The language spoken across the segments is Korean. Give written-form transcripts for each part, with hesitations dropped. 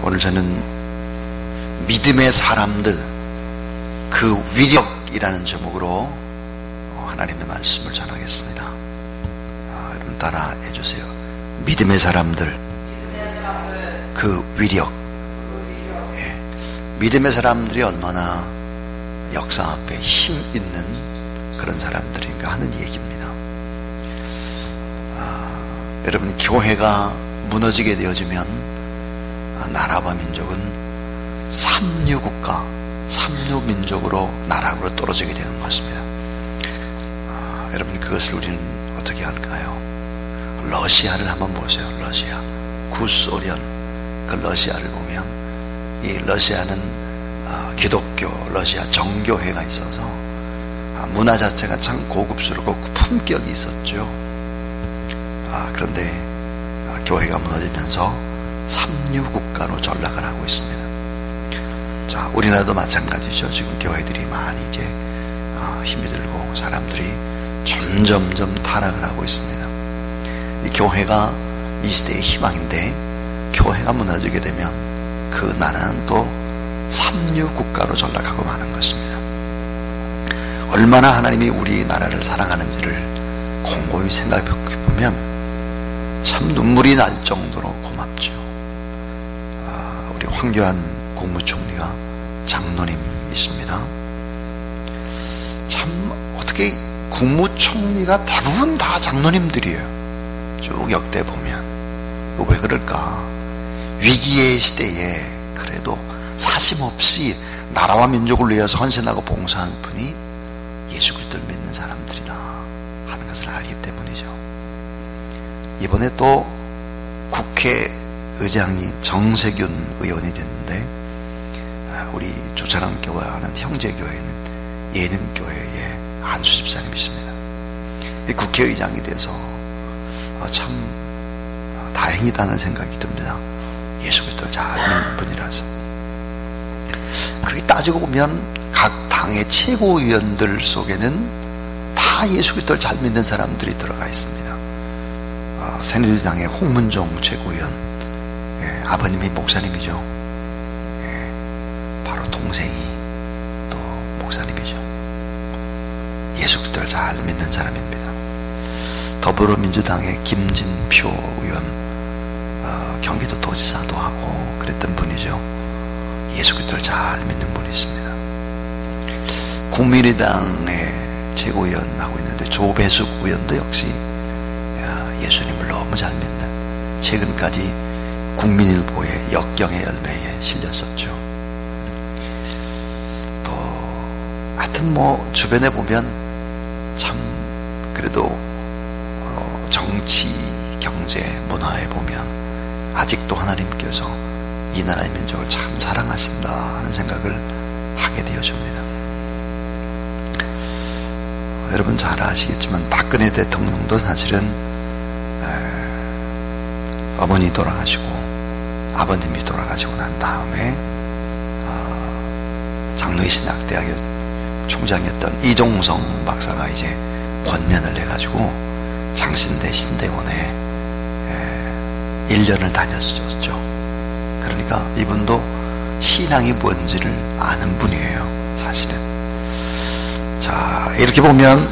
오늘 저는 믿음의 사람들, 그 위력이라는 제목으로 하나님의 말씀을 전하겠습니다. 여러분 따라해 주세요. 믿음의 사람들, 그 위력. 예. 믿음의 사람들이 얼마나 역사 앞에 힘 있는 그런 사람들인가 하는 얘기입니다. 여러분, 교회가 무너지게 되어지면 나라와 민족은 삼류국가, 삼류민족으로 나락으로 떨어지게 되는 것입니다. 여러분, 그것을 우리는 어떻게 할까요? 러시아를 한번 보세요. 러시아, 구소련, 그 러시아를 보면 이 러시아는 기독교 러시아 정교회가 있어서 문화 자체가 참 고급스럽고 품격이 있었죠. 그런데 교회가 무너지면서 삼류국가로 전락을 하고 있습니다. 자, 우리나라도 마찬가지죠. 지금 교회들이 많이 이제 힘이 들고 사람들이 점점점 타락을 하고 있습니다. 이 교회가 이 시대의 희망인데 교회가 무너지게 되면 그 나라는 또 삼류국가로 전락하고 마는 것입니다. 얼마나 하나님이 우리나라를 사랑하는지를 곰곰이 생각해 보면 참 눈물이 날 정도로 고맙죠. 우리 황교안 국무총리가 장로님이십니다. 참 어떻게 국무총리가 대부분 다 장로님들이에요. 쭉 역대 보면. 왜 그럴까? 위기의 시대에 그래도 사심없이 나라와 민족을 위해서 헌신하고 봉사하는 분이 예수 그리스도를 믿는 사람들이다 하는 것을 알기 때문이죠. 이번에 또 국회의장이 정세균 의원이 됐는데, 우리 조차랑 교회하는 형제교회는 예능교회의 한수 집사님이십니다. 이 국회의장이 돼서 참 다행이다는 생각이 듭니다. 예수 그리스도를 잘 믿는 분이라서. 그렇게 따지고 보면 각 당의 최고위원들 속에는 다 예수 그리스도를 잘 믿는 사람들이 들어가 있습니다. 새누리당의 홍문종 최고위원, 아버님이 목사님이죠. 바로 동생이 또 목사님이죠. 예수 그리스도를 잘 믿는 사람입니다. 더불어민주당의 김진표 의원, 경기도도지사도 하고 그랬던 분이죠. 예수 그리스도를 잘 믿는 분이 있습니다. 국민의당의 최고위원하고 있는데 조배숙 의원도 역시 예수님을 너무 잘 믿는, 최근까지 국민일보의 역경의 열매에 실렸었죠. 또 하여튼 뭐 주변에 보면 참 그래도 정치, 경제, 문화에 보면 아직도 하나님께서 이 나라의 민족을 참 사랑하신다 하는 생각을 하게 되어집니다. 여러분 잘 아시겠지만 박근혜 대통령도 사실은 어머니 돌아가시고 아버님이 돌아가시고 난 다음에 장로의 신학대학의 총장이었던 이종성 박사가 이제 권면을 해가지고 장신대 신대원에 1년을 다녔었죠. 그러니까 이분도 신앙이 뭔지를 아는 분이에요, 사실은. 자, 이렇게 보면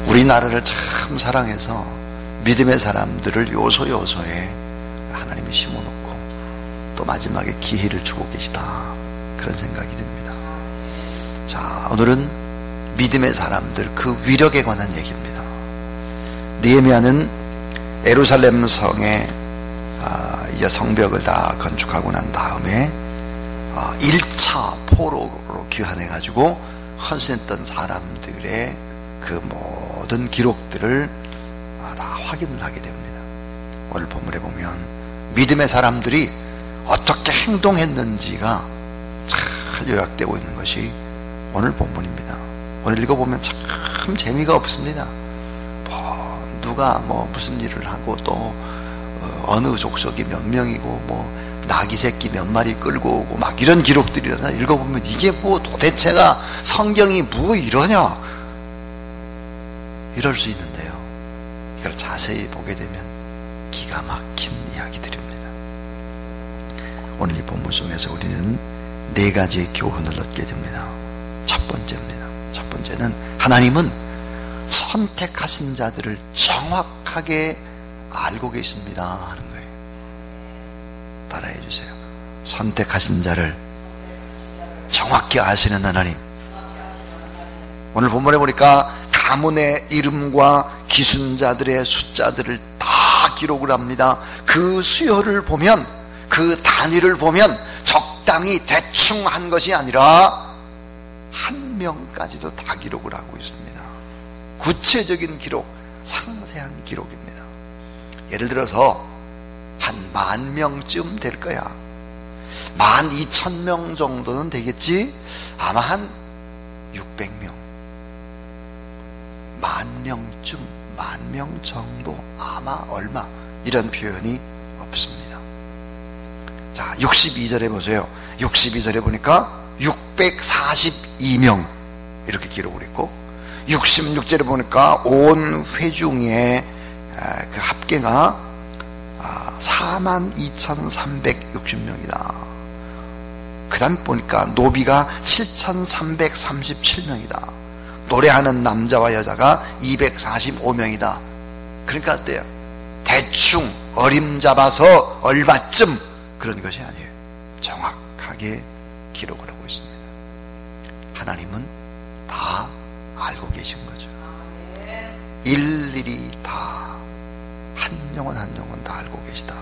우리나라를 참 사랑해서 믿음의 사람들을 요소요소에 하나님이 심어놓고 또 마지막에 기회를 주고 계시다, 그런 생각이 듭니다. 자, 오늘은 믿음의 사람들, 그 위력에 관한 얘기입니다. 느헤미야는 예루살렘 성에 이제 성벽을 다 건축하고 난 다음에 1차 포로로 귀환해가지고 헌신했던 사람들의 그 모든 기록들을 다 확인을 하게 됩니다. 오늘 본문에 보면 믿음의 사람들이 어떻게 행동했는지가 잘 요약되고 있는 것이 오늘 본문입니다. 오늘 읽어보면 참 재미가 없습니다. 누가 무슨 일을 하고 또 어느 족속이 몇 명이고 나귀 새끼 몇 마리 끌고 오고 막 이런 기록들이라 읽어보면 이게 도대체가 성경이 이러냐 이럴 수 있는데요, 이걸 자세히 보게 되면 기가 막힌 이야기들입니다. 오늘 이 본문 속에서 우리는 네 가지의 교훈을 얻게 됩니다. 첫 번째입니다. 첫 번째는 하나님은 선택하신 자들을 정확하게 알고 계십니다 하는 거예요. 따라해 주세요. 선택하신 자를 정확히 아시는 하나님. 오늘 본문에 보니까 가문의 이름과 기순자들의 숫자들을 다 기록을 합니다. 그 수요를 보면, 그 단위를 보면 적당히 대충 한 것이 아니라 한 명까지도 다 기록을 하고 있습니다. 구체적인 기록, 상세한 기록입니다. 예를 들어서 한 10,000명쯤 될 거야. 12,000명 정도는 되겠지. 아마 한 600명, 10,000명쯤, 10,000명 정도, 아마 얼마, 이런 표현이 없습니다. 자, 62절에 보세요. 62절에 보니까 642명 이렇게 기록을 했고, 66절에 보니까 온 회중의 그 합계가 42,360명이다. 그 다음 보니까 노비가 7,337명이다. 노래하는 남자와 여자가 245명이다. 그러니까 어때요? 대충 어림잡아서 얼마쯤 그런 것이 아니에요. 정확하게 기록을 하고 있습니다. 하나님은 다 알고 계신 거죠. 일일이 다 한 영혼 한 영혼 다 알고 계시다.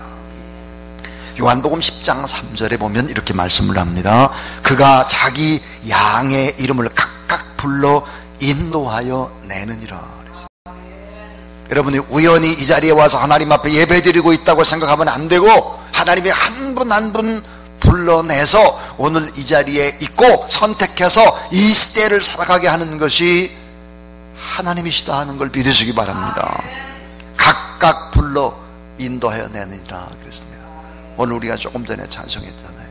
요한복음 10장 3절에 보면 이렇게 말씀을 합니다. 그가 자기 양의 이름을 각각 불러 인도하여 내느니라. 여러분이 우연히 이 자리에 와서 하나님 앞에 예배드리고 있다고 생각하면 안 되고, 하나님이 한 분 한 분 불러내서 오늘 이 자리에 있고 선택해서 이 시대를 살아가게 하는 것이 하나님이시다 하는 걸 믿으시기 바랍니다. 각각 불러 인도하여 내느니라 그랬습니다. 오늘 우리가 조금 전에 찬송했잖아요.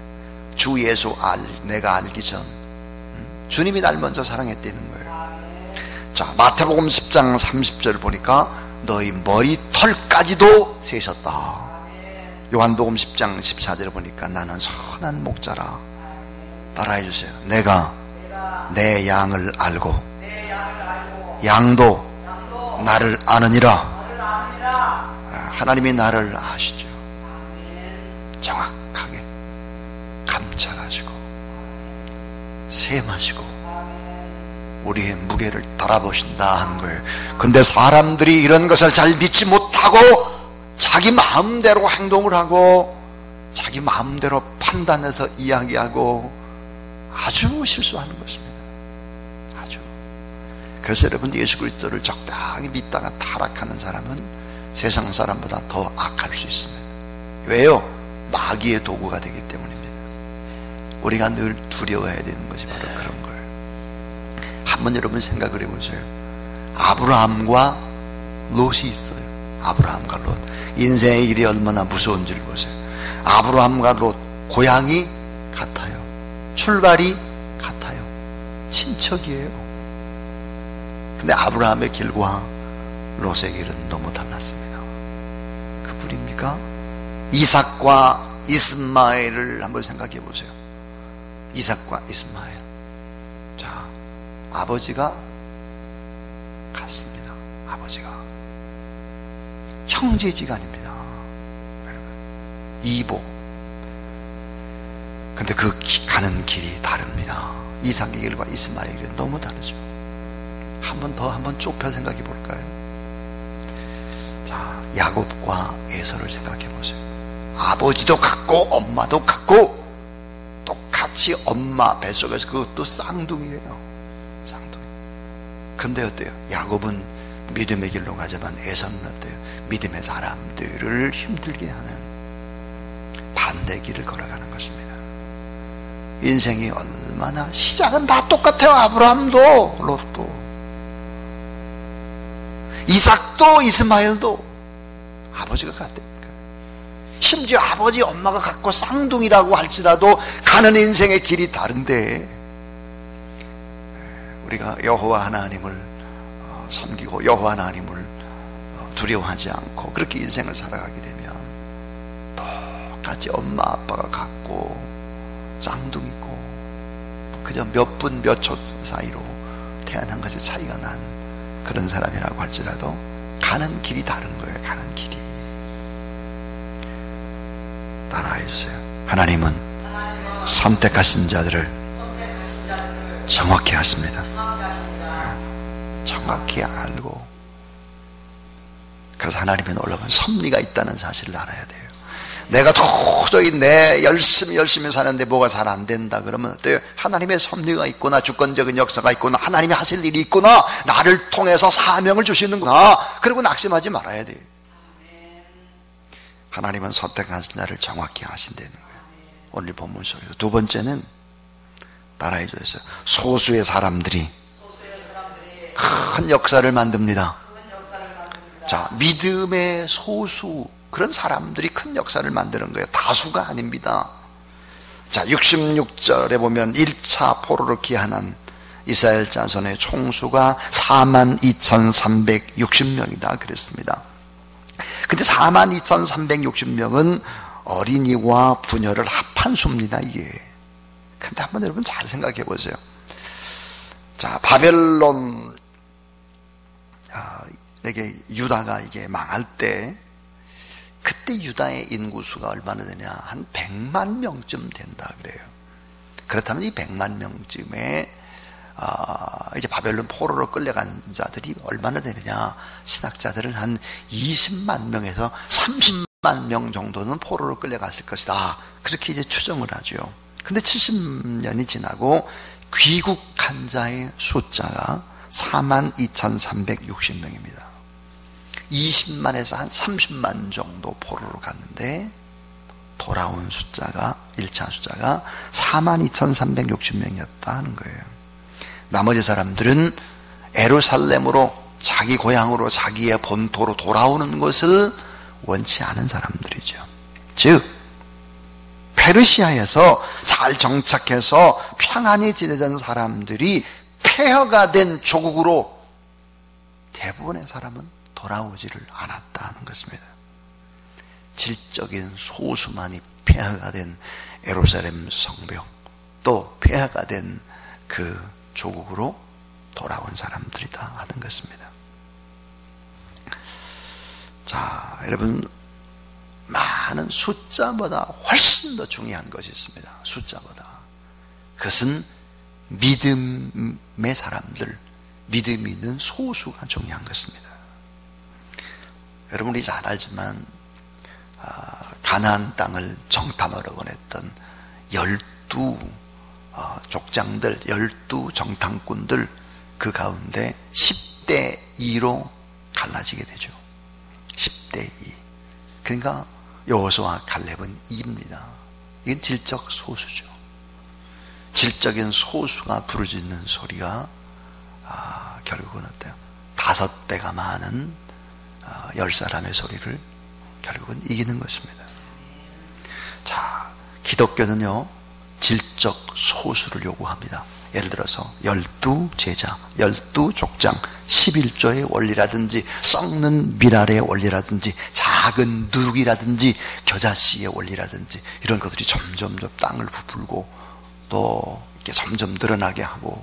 주 예수 내가 알기 전 주님이 날 먼저 사랑했다는 거예요. 자, 마태복음 10장 30절 보니까 너희 머리털까지도 세셨다. 요한복음 10장 14절 보니까 나는 선한 목자라. 따라해 주세요. 내가 내 양을 알고 양도 나를 아느니라. 하나님이 나를 아시죠. 정확하게 감찰하시고 세마시고 우리의 무게를 달아보신다 하는 거예요. 근데 사람들이 이런 것을 잘 믿지 못하고 자기 마음대로 행동을 하고 자기 마음대로 판단해서 이야기하고 아주 실수하는 것입니다. 아주. 그래서 여러분, 예수 그리스도를 적당히 믿다가 타락하는 사람은 세상 사람보다 더 악할 수 있습니다. 왜요? 마귀의 도구가 되기 때문입니다. 우리가 늘 두려워해야 되는 것이 바로 그런 거예요. 한번 여러분 생각을 해보세요. 아브라함과 롯이 있어요. 아브라함과 롯. 인생의 일이 얼마나 무서운지를 보세요. 아브라함과 롯, 고향이 같아요. 출발이 같아요. 친척이에요. 근데 아브라함의 길과 롯의 길은 너무 달랐습니다. 그뿐입니까? 이삭과 이스마엘을 한번 생각해 보세요. 이삭과 이스마엘. 자, 아버지가 같습니다. 아버지가 형제지간입니다. 여러분, 이복. 근데 그 가는 길이 다릅니다. 이삭의 길과 이스마엘의 길은 너무 다르죠. 한번 좁혀 생각해 볼까요? 자, 야곱과 에서를 생각해 보세요. 아버지도 같고 엄마도 같고 똑같이 엄마 뱃속에서 그것도 쌍둥이에요. 쌍둥이. 근데 어때요? 야곱은 믿음의 길로 가지만 에서는 어때요? 믿음의 사람들을 힘들게 하는 반대 길을 걸어가는 것입니다. 인생이 얼마나 시작은 다 똑같아요. 아브라함도 롯도 이삭도 이스마엘도 아버지가 같다니까. 심지어 아버지 엄마가 같고 쌍둥이라고 할지라도 가는 인생의 길이 다른데, 우리가 여호와 하나님을 섬기고 여호와 하나님을 두려워하지 않고 그렇게 인생을 살아가게 되면 같이 엄마 아빠가 같고 쌍둥이고 그저 몇 분 몇 초 사이로 태어난 것의 차이가 난 그런 사람이라고 할지라도 가는 길이 다른 거예요. 가는 길이. 따라해 주세요. 하나님은 선택하신 자들을 정확히 하십니다. 정확히 알고, 그래서 하나님의 놀라운 섭리가 있다는 사실을 알아야 돼요. 내가 도저히 열심히 사는데 뭐가 잘 안 된다 그러면 어때요? 하나님의 섭리가 있구나, 주권적인 역사가 있구나, 하나님이 하실 일이 있구나, 나를 통해서 사명을 주시는구나. 그리고 낙심하지 말아야 돼요. 하나님은 선택하신 자를 정확히 하신다는 거예요. 오늘 본문 속에서. 두 번째는 따라해 주세요. 소수의 사람들이 큰 역사를 만듭니다. 자, 믿음의 소수, 그런 사람들이 큰 역사를 만드는 거예요. 다수가 아닙니다. 자, 66절에 보면 1차 포로를 귀환한 이스라엘 자손의 총수가 42,360명이다 그랬습니다. 근데 42,360명은 어린이와 부녀를 합한 수입니다, 이게. 근데 한번 여러분 잘 생각해 보세요. 자, 바벨론, 이게 유다가 이게 망할 때, 그때 유다의 인구수가 얼마나 되냐? 한 100만 명쯤 된다 그래요. 그렇다면 이 100만 명쯤에 이제 바벨론 포로로 끌려간 자들이 얼마나 되느냐? 신학자들은 한 20만 명에서 30만 명 정도는 포로로 끌려갔을 것이다. 그렇게 이제 추정을 하죠. 근데 70년이 지나고 귀국한 자의 숫자가 42,360명입니다. 20만에서 한 30만 정도 포로로 갔는데 돌아온 숫자가 1차 숫자가 42,360명이었다 하는 거예요. 나머지 사람들은 예루살렘으로, 자기 고향으로, 자기의 본토로 돌아오는 것을 원치 않은 사람들이죠. 즉 페르시아에서 잘 정착해서 평안히 지내던 사람들이 폐허가 된 조국으로 대부분의 사람은 돌아오지를 않았다는 것입니다. 질적인 소수만이 폐허가 된 예루살렘 성벽, 또 폐허가 된 그 조국으로 돌아온 사람들이다 하는 것입니다. 자, 여러분, 많은 숫자보다 훨씬 더 중요한 것이 있습니다. 숫자보다. 그것은 믿음의 사람들, 믿음이 있는 소수가 중요한 것입니다. 여러분이 잘 알지만 가나안 땅을 정탐하러 보냈던 12 족장들, 12 정탐꾼들, 그 가운데 10대 2로 갈라지게 되죠. 10대 2. 그러니까 여호수아와 칼렙은 2입니다. 이건 질적 소수죠. 질적인 소수가 부르짖는 소리가 결국은 어때요? 5배가 많은 10사람의 소리를 결국은 이기는 것입니다. 자, 기독교는요, 질적 소수를 요구합니다. 예를 들어서 12제자, 12족장, 11조의 원리라든지 썩는 미랄의 원리라든지 작은 누룩이라든지 겨자씨의 원리라든지 이런 것들이 점점 땅을 부풀고 또 이렇게 점점 늘어나게 하고,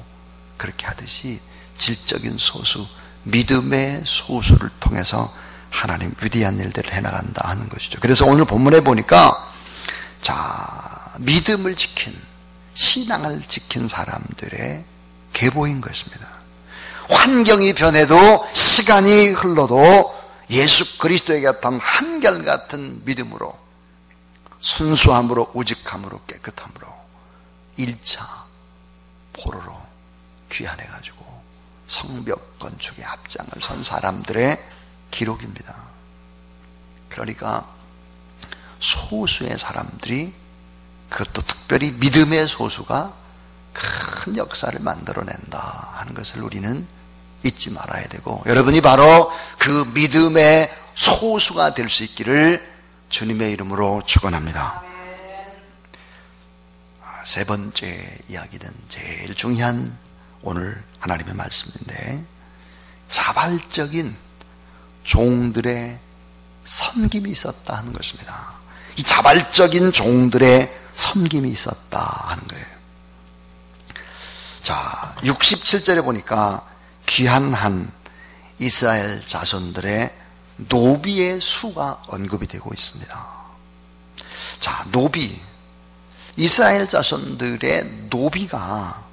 그렇게 하듯이 질적인 소수, 믿음의 소수를 통해서 하나님 위대한 일들을 해나간다 하는 것이죠. 그래서 오늘 본문에 보니까, 자, 믿음을 지킨, 신앙을 지킨 사람들의 계보인 것입니다. 환경이 변해도, 시간이 흘러도 예수 그리스도에게 어떤 한결같은 믿음으로, 순수함으로, 우직함으로, 깨끗함으로 1차 포로로 귀환해가지고 성벽 건축의 앞장을 선 사람들의 기록입니다. 그러니까 소수의 사람들이, 그것도 특별히 믿음의 소수가 큰 역사를 만들어낸다 하는 것을 우리는 잊지 말아야 되고, 여러분이 바로 그 믿음의 소수가 될 수 있기를 주님의 이름으로 축원합니다. 세 번째 이야기는 제일 중요한 오늘 하나님의 말씀인데, 자발적인 종들의 섬김이 있었다 하는 것입니다. 이 자발적인 종들의 섬김이 있었다 하는 거예요. 자, 67절에 보니까 귀한 이스라엘 자손들의 노비의 수가 언급이 되고 있습니다. 자, 노비, 이스라엘 자손들의 노비가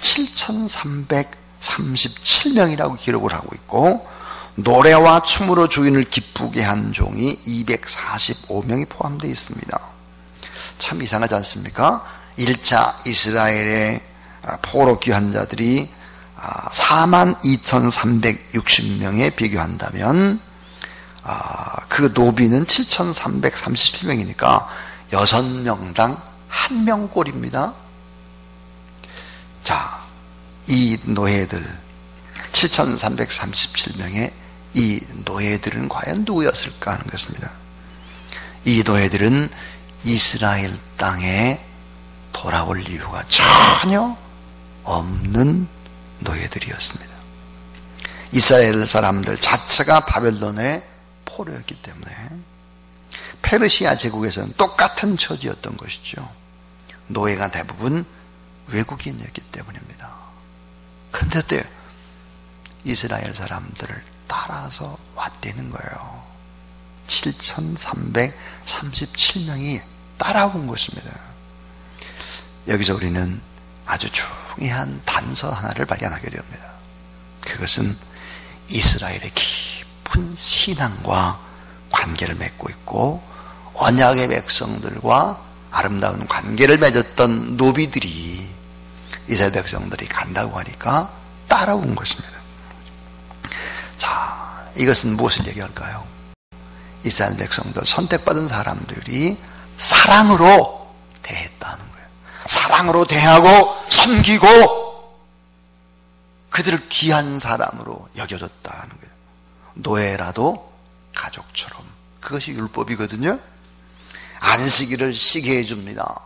7,337명이라고 기록을 하고 있고, 노래와 춤으로 주인을 기쁘게 한 종이 245명이 포함되어 있습니다. 참 이상하지 않습니까? 1차 이스라엘의 포로 귀한 자들이 42,360명에 비교한다면 그 노비는 7,337명이니까 6명당 1명꼴입니다. 자, 이 노예들 7,337명의 이 노예들은 과연 누구였을까 하는 것입니다. 이 노예들은 이스라엘 땅에 돌아올 이유가 전혀 없는 노예들이었습니다. 이스라엘 사람들 자체가 바벨론의 포로였기 때문에 페르시아 제국에서는 똑같은 처지였던 것이죠. 노예가 대부분 외국인이었기 때문입니다. 그런데 어때요? 이스라엘 사람들을 따라서 왔다는 거예요. 7,337명이 따라온 것입니다. 여기서 우리는 아주 중요한 단서 하나를 발견하게 됩니다. 그것은 이스라엘의 깊은 신앙과 관계를 맺고 있고, 언약의 백성들과 아름다운 관계를 맺었던 노비들이 이스라엘 백성들이 간다고 하니까 따라온 것입니다. 자, 이것은 무엇을 얘기할까요? 이스라엘 백성들, 선택받은 사람들이 사랑으로 대했다는 거예요. 사랑으로 대하고 섬기고 그들을 귀한 사람으로 여겨줬다는 거예요. 노예라도 가족처럼. 그것이 율법이거든요. 안식일을 쉬게 해줍니다.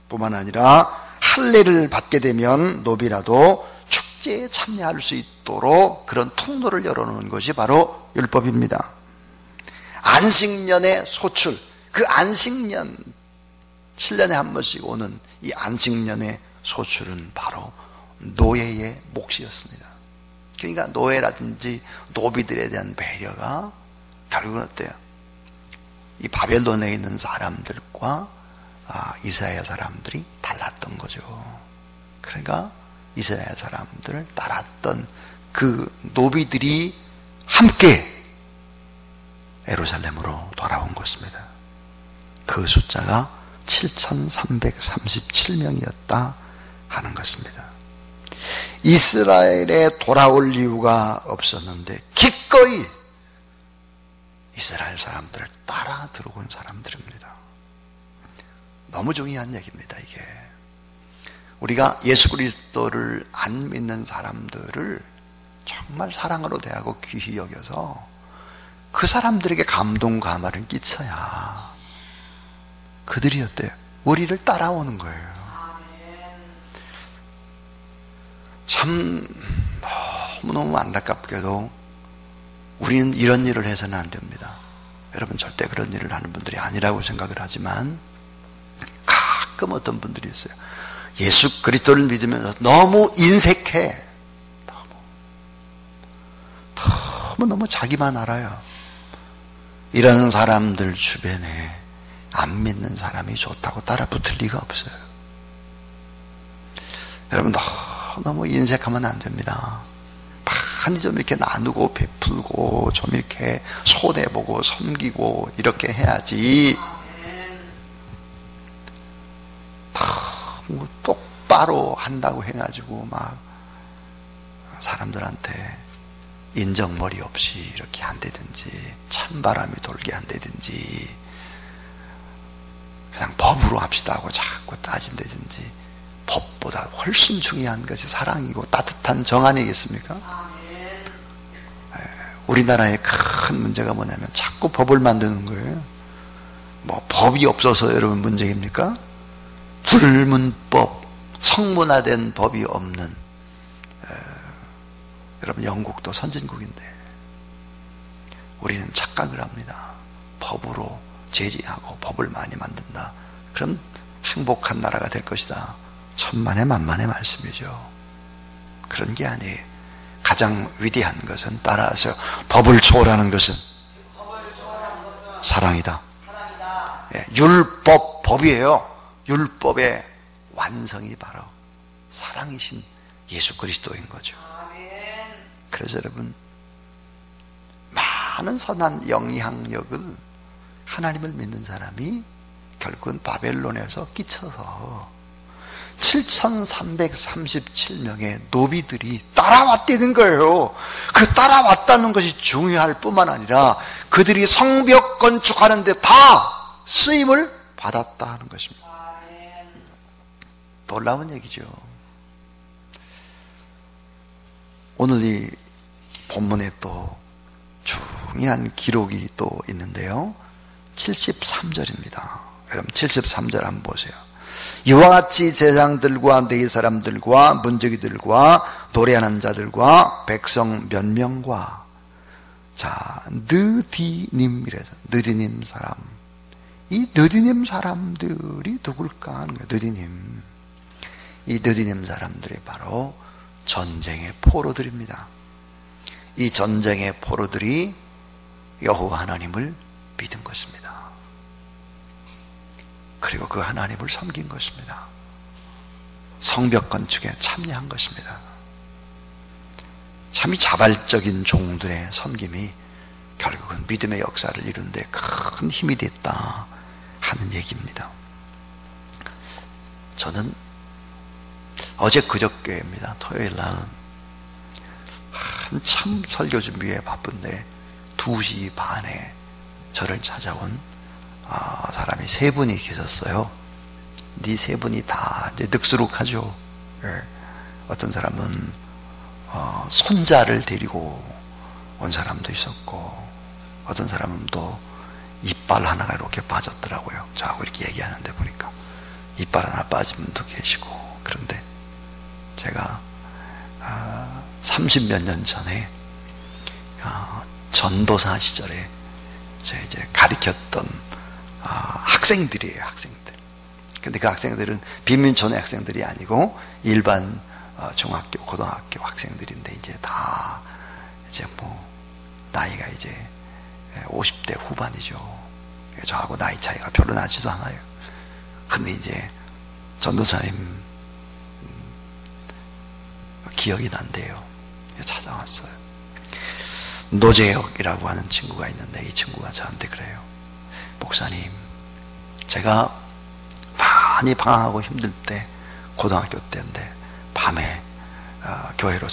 뿐만 아니라 할례를 받게 되면 노비라도 축제에 참여할 수 있도록 그런 통로를 열어놓은 것이 바로 율법입니다. 안식년의 소출, 그 안식년 7년에 한 번씩 오는 이 안식년의 소출은 바로 노예의 몫이었습니다. 그러니까 노예라든지 노비들에 대한 배려가 결국은 어때요? 이 바벨론에 있는 사람들과 이스라엘 사람들이 달랐던 거죠. 그러니까 이스라엘 사람들을 따랐던 그 노비들이 함께 예루살렘으로 돌아온 것입니다. 그 숫자가 7,337명이었다 하는 것입니다. 이스라엘에 돌아올 이유가 없었는데 기꺼이 이스라엘 사람들을 따라 들어온 사람들입니다. 너무 중요한 얘기입니다. 이게 우리가 예수 그리스도를 안 믿는 사람들을 정말 사랑으로 대하고 귀히 여겨서 그 사람들에게 감동 감화를 끼쳐야 그들이 어때요? 우리를 따라오는 거예요. 참 너무너무 안타깝게도 우리는 이런 일을 해서는 안 됩니다. 여러분 절대 그런 일을 하는 분들이 아니라고 생각을 하지만 가끔 어떤 분들이 있어요. 예수 그리스도를 믿으면서 너무 인색해. 너무 자기만 알아요. 이런 사람들 주변에 안 믿는 사람이 좋다고 따라 붙을 리가 없어요. 여러분 너무 인색하면 안 됩니다. 많이 좀 이렇게 나누고 베풀고 좀 이렇게 손해보고 섬기고 이렇게 해야지. 너무 똑바로 한다고 해가지고 막 사람들한테 인정머리 없이 이렇게 한다든지 찬바람이 돌게 한다든지 그냥 법으로 합시다 하고 자꾸 따진다든지, 법보다 훨씬 중요한 것이 사랑이고 따뜻한 정 아니겠습니까? 우리나라의 큰 문제가 뭐냐면 자꾸 법을 만드는 거예요. 뭐 법이 없어서 여러분 문제입니까? 불문법, 성문화된 법이 없는, 여러분 영국도 선진국인데 우리는 착각을 합니다. 법으로 제지하고 법을 많이 만든다. 그럼 행복한 나라가 될 것이다. 천만의 만만의 말씀이죠. 그런 게 아니에요. 가장 위대한 것은 따라서 법을 초월하는 것은 사랑이다. 예, 율법, 법이에요. 율법의 완성이 바로 사랑이신 예수 그리스도인 거죠. 그래서 여러분, 많은 선한 영향력을 하나님을 믿는 사람이 결국은 바벨론에서 끼쳐서 7,337명의 노비들이 따라왔다는 거예요. 그 따라왔다는 것이 중요할 뿐만 아니라 그들이 성벽 건축하는데 다 쓰임을 받았다 하는 것입니다. 놀라운 얘기죠. 오늘 이 본문에 또 중요한 기록이 또 있는데요. 73절입니다. 여러분 73절 한번 보세요. 이와 같이 제사장들과 네 사람들과 문지기들과 노래하는 자들과 백성 몇 명과 자 느디님이래서 느디님 사람, 이 느디님 사람들이 누굴까 하는 거예요. 느디님, 이 느디님 사람들이 바로 전쟁의 포로들입니다. 이 전쟁의 포로들이 여호와 하나님을 믿은 것입니다. 그리고 그 하나님을 섬긴 것입니다. 성벽 건축에 참여한 것입니다. 참 자발적인 종들의 섬김이 결국은 믿음의 역사를 이루는 데 큰 힘이 됐다 하는 얘기입니다. 저는 어제 그저께입니다. 토요일 날 한참 설교 준비에 바쁜데 2시 반에 저를 찾아온 사람이 3분이 계셨어요. 네 3분이 다 이제 늑수룩하죠. 예. 어떤 사람은 손자를 데리고 온 사람도 있었고, 어떤 사람은 또 이빨 하나가 이렇게 빠졌더라고요. 저하고 이렇게 얘기하는데 보니까 이빨 하나 빠진 분도 계시고. 그런데 제가 30몇 년 전에 전도사 시절에 제가 이제 가르쳤던 학생들이에요. 학생들. 근데 그 학생들은 빈민촌의 학생들이 아니고 일반 중학교, 고등학교 학생들인데 이제 다 이제 뭐 나이가 이제 50대 후반이죠. 저하고 나이 차이가 별로 나지도 않아요. 근데 이제 전도사님 기억이 난대요. 찾아왔어요. 노재혁이라고 하는 친구가 있는데 이 친구가 저한테 그래요. 목사님, 제가 많이 방황하고 힘들 때 고등학교 때인데 밤에 교회로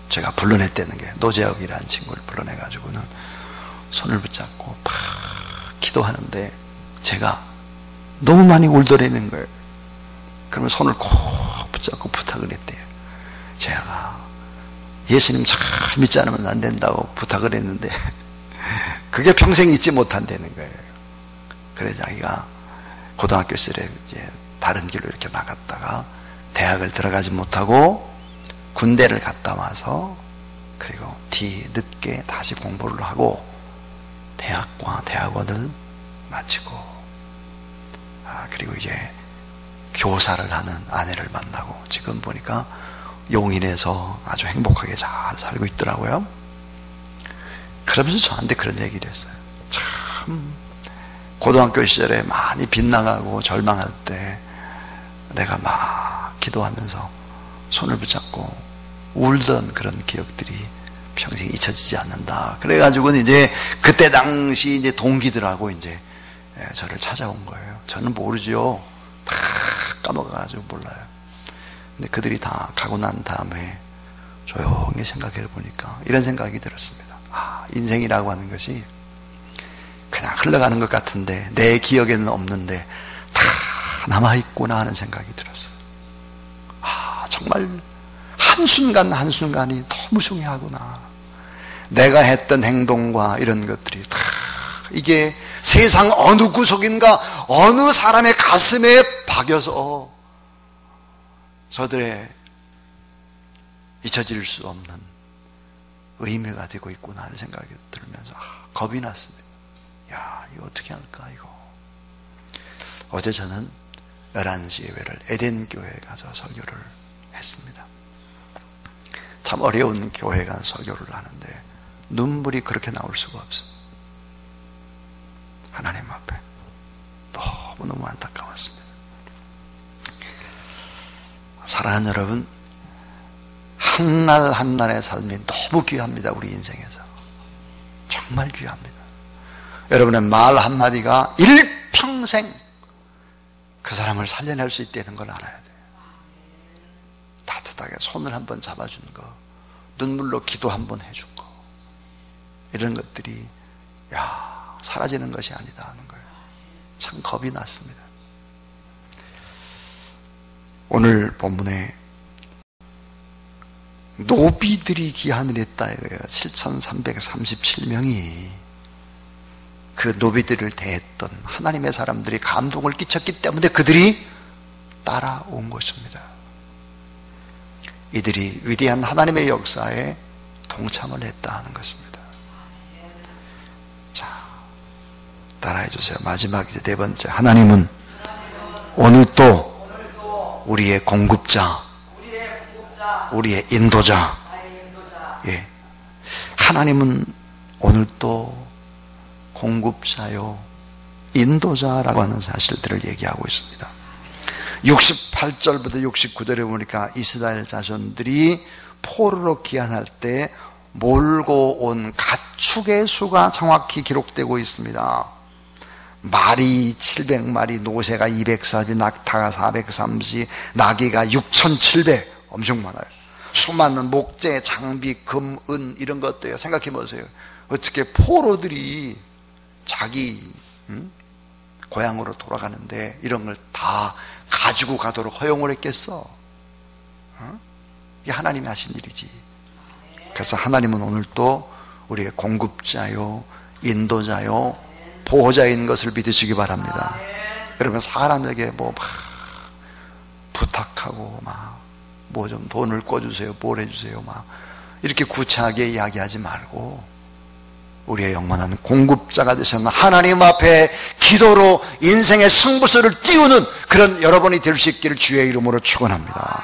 제가 불러냈다는 게, 노재혁이라는 친구를 불러내가지고는 손을 붙잡고 막 기도하는데 제가 너무 많이 울더라는 거예요. 그러면 손을 꼭 붙잡고 부탁을 했대요. 제가 예수님 잘 믿지 않으면 안 된다고 부탁을 했는데 그게 평생 잊지 못한다는 거예요. 그래 자기가 고등학교 시절에 이제 다른 길로 이렇게 나갔다가 대학을 들어가지 못하고 군대를 갔다 와서 그리고 뒤늦게 다시 공부를 하고 대학과 대학원을 마치고 그리고 이제 교사를 하는 아내를 만나고 지금 보니까 용인에서 아주 행복하게 잘 살고 있더라고요. 그러면서 저한테 그런 얘기를 했어요. 참 고등학교 시절에 많이 빗나가고 절망할 때 내가 막 기도하면서 손을 붙잡고 울던 그런 기억들이 평생 잊혀지지 않는다. 그래가지고는 이제 그때 당시 이제 동기들하고 이제 저를 찾아온 거예요. 저는 모르죠. 다 까먹어가지고 몰라요. 근데 그들이 다 가고 난 다음에 조용히 생각해 보니까 이런 생각이 들었습니다. 인생이라고 하는 것이 그냥 흘러가는 것 같은데 내 기억에는 없는데 다 남아있구나 하는 생각이 들었어요. 정말 한순간 한순간이 너무 중요하구나. 내가 했던 행동과 이런 것들이 다 이게 세상 어느 구석인가 어느 사람의 가슴에 박여서 저들의 잊혀질 수 없는 의미가 되고 있구나 하는 생각이 들면서 겁이 났습니다. 야, 이거 어떻게 할까 이거. 어제 저는 11시 예배를 에덴 교회에 가서 설교를 했습니다. 참 어려운 교회 간 설교를 하는데 눈물이 그렇게 나올 수가 없습니다. 하나님 앞에 너무너무 안타까웠습니다. 사랑하는 여러분, 한날 한날의 삶이 너무 귀합니다. 우리 인생에서 정말 귀합니다. 여러분의 말 한마디가 일평생 그 사람을 살려낼 수 있다는 걸 알아야 돼요. 따뜻하게 손을 한번 잡아주는 거, 눈물로 기도 한번 해준 거, 이런 것들이 사라지는 것이 아니다 하는 거예요. 참 겁이 났습니다. 오늘 본문에 노비들이 기한을 했다 이거예요. 7,337명이 그 노비들을 대했던 하나님의 사람들이 감동을 끼쳤기 때문에 그들이 따라온 것입니다. 이들이 위대한 하나님의 역사에 동참을 했다 하는 것입니다. 자, 따라해 주세요. 마지막 이제 네 번째, 하나님은 오늘도 우리의 공급자, 우리의 인도자. 예. 하나님은 오늘도 공급자요, 인도자라고 하는 사실들을 얘기하고 있습니다. 68절부터 69절에 보니까 이스라엘 자손들이 포로로 귀환할 때 몰고 온 가축의 수가 정확히 기록되고 있습니다. 말이 700마리, 노새가 240, 낙타가 430, 나귀가 6,700, 엄청 많아요. 수많은 목재, 장비, 금, 은 이런 것들 생각해 보세요. 어떻게 포로들이 자기 고향으로 돌아가는데 이런 걸 다 가지고 가도록 허용을 했겠어? 이게 하나님이 하신 일이지. 그래서 하나님은 오늘 또 우리의 공급자요, 인도자요, 보호자인 것을 믿으시기 바랍니다. 여러분, 사람에게 뭐 막 부탁하고 막 뭐 좀 돈을 꿔주세요, 뭘 해주세요 막 이렇게 구차하게 이야기하지 말고 우리의 영원한 공급자가 되셨는 하나님 앞에 기도로 인생의 승부수를 띄우는 그런 여러분이 될 수 있기를 주의 이름으로 축원합니다.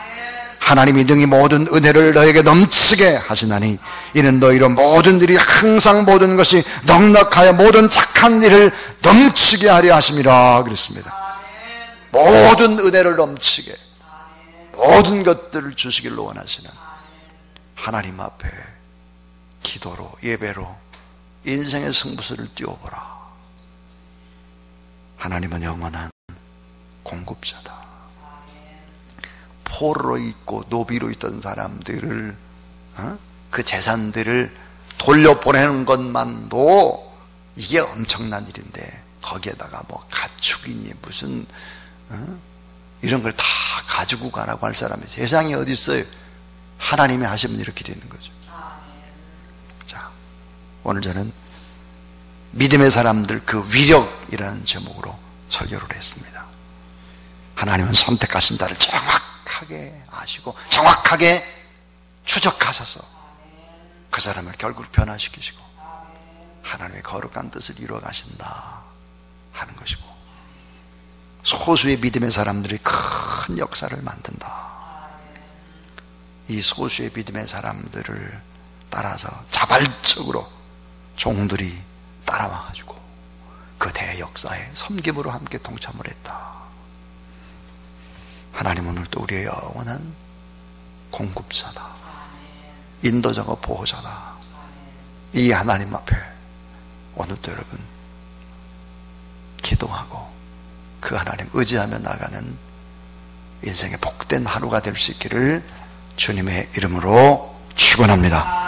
하나님이 능히 모든 은혜를 너에게 넘치게 하시나니 이는 너희로 모든 일이 항상 모든 것이 넉넉하여 모든 착한 일을 넘치게 하려 하심이라 그랬습니다. 모든 은혜를 넘치게 모든 것들을 주시기를 원하시는 하나님 앞에 기도로, 예배로 인생의 승부수를 띄워보라. 하나님은 영원한 공급자다. 포로로 있고 노비로 있던 사람들을 그 재산들을 돌려보내는 것만도 이게 엄청난 일인데 거기에다가 뭐 가축이니 무슨 이런 걸 다 가지고 가라고 할 사람이 세상에 어디 있어요? 하나님이 하시면 이렇게 되는 거죠. 자, 오늘 저는 믿음의 사람들 그 위력이라는 제목으로 설교를 했습니다. 하나님은 선택하신 자를 정확하게 아시고 정확하게 추적하셔서 그 사람을 결국 변화시키시고 하나님의 거룩한 뜻을 이루어 가신다 하는 것이고, 소수의 믿음의 사람들이 큰 역사를 만든다. 이 소수의 믿음의 사람들을 따라서 자발적으로 종들이 따라와가지고 그 대역사에 섬김으로 함께 동참을 했다. 하나님은 오늘도 우리의 영원한 공급자다, 인도자고 보호자다. 이 하나님 앞에 오늘도 여러분 기도하고 그 하나님 의지하며 나가는 인생의 복된 하루가 될 수 있기를 주님의 이름으로 축원합니다.